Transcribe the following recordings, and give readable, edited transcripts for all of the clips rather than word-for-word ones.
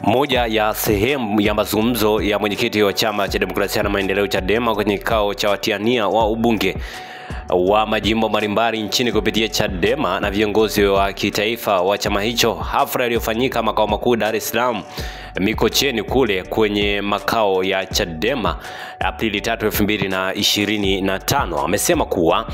Moja ya sehemu ya mazungumzo ya mwenyekiti wa Chama cha Demokrasia na Maendeleo Chadema kwenye kikao cha watiania wa ubunge wa majimbo mbalimbali nchini kupitia Chadema na viongozi wa kitaifa wa chama hicho, hafla iliyofanyika makao makuu Dar es Salaam Mikocheni kule kwenye makao ya Chadema Aprili 3, 2025. Amesema kuwa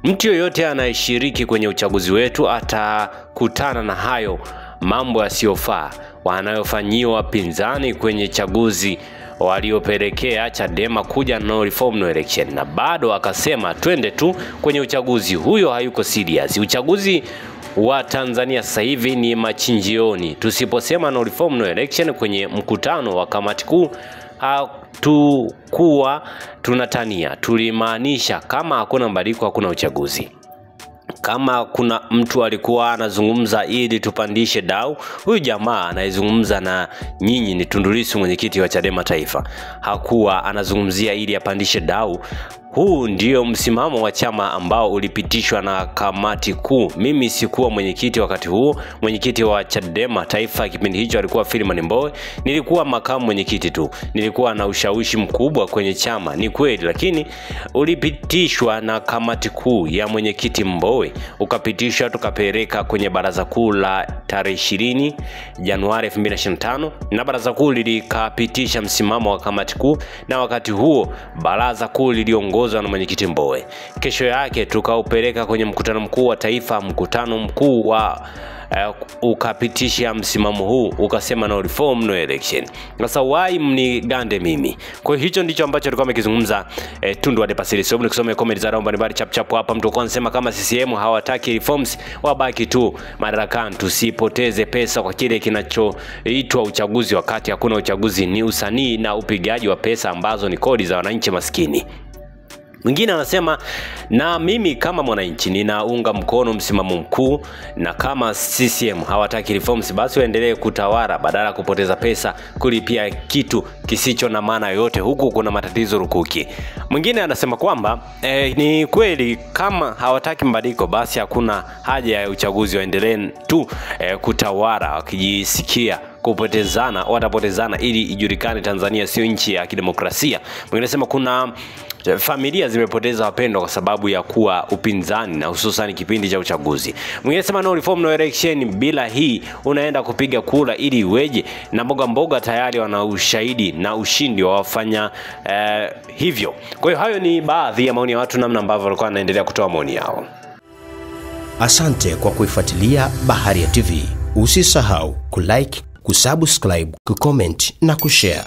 mtu yoyote anayeshiriki kwenye uchaguzi wetu atakutana na hayo mambo yasiyofaa wanayofanyiwa wapinzani kwenye chaguzi waliopelekea Chadema kuja no reform no election. Na bado akasema twende tu kwenye uchaguzi, huyo hayuko serious. Uchaguzi wa Tanzania sasa hivi ni machinjioni. Tusiposema no reform no election kwenye mkutano wa kamati kuu hatukuwa tunatania, tulimaanisha kama hakuna mabadiliko hakuna uchaguzi. Kama kuna mtu alikuwa anazungumza ili tupandishe dau, huyu jamaa anayezungumza na nyinyi ni Tundu Lissu, mwenyekiti wa Chadema Taifa. Hakuwa anazungumzia ili apandishe dau. Huu ndio msimamo wa chama ambao ulipitishwa na kamati kuu. Mimi sikuwa mwenyekiti wakati huu. Mwenyekiti wa Chadema Taifa kipindi hicho alikuwa Freeman Mbowe. Nilikuwa makamu mwenyekiti tu. Nilikuwa na ushawishi mkubwa kwenye chama, ni kweli, lakini ulipitishwa na kamati kuu ya mwenyekiti Mbowe. Ukapitishwa tukapeleka kwenye baraza kuu la tarehe 20 Januari 2025 na baraza kuu likapitisha msimamo wa kamati kuu, na wakati huo baraza kuu liliongozwa na mwenyekiti Mbowe. Kesho yake tukaupeleka kwenye mkutano mkuu wa taifa, mkutano mkuu wa ukapitisha msimamo huu, ukasema no reform no election. Sasa why mnigande mimi? Kwa hicho ndicho ambacho alikuwa amekizungumza Tundu Antipas. Sio nikisome comment za romba mbali chap chap hapa. Mtu anasema kama CCM hawataki reforms wabaki tu madarakani, tusipoteze pesa kwa kile kinachoitwa uchaguzi wakati hakuna uchaguzi, ni usanii na upigaji wa pesa ambazo ni kodi za wananchi maskini. Mwingine anasema na mimi kama mwananchi ninaunga mkono msimamo mkuu, na kama CCM hawataki reforms basi waendelee kutawala badala kupoteza pesa kulipia kitu kisicho na maana yoyote, huku kuna matatizo rukuki. Mwingine anasema kwamba ni kweli kama hawataki mabadiliko basi hakuna haja ya uchaguzi, waendelee tu kutawala, wakijisikia kupotezana watapotezana ili ijulikane Tanzania sio nchi ya kidemokrasia. Mwingine anasema kuna familia zimepoteza wapendwa kwa sababu ya kuwa upinzani na hususan kipindi cha uchaguzi. Mwingine anasema no reform no election, bila hii unaenda kupiga kura ili iweje? Na mboga tayari wana ushahidi na ushindi wa wafanya hivyo. Kwa hiyo hayo ni baadhi ya maoni ya watu, namna ambavyo walikuwa wanaendelea kutoa maoni yao. Asante kwa kuifuatilia Baharia TV. Usisahau kulike, kusubscribe, kucomment na kushare.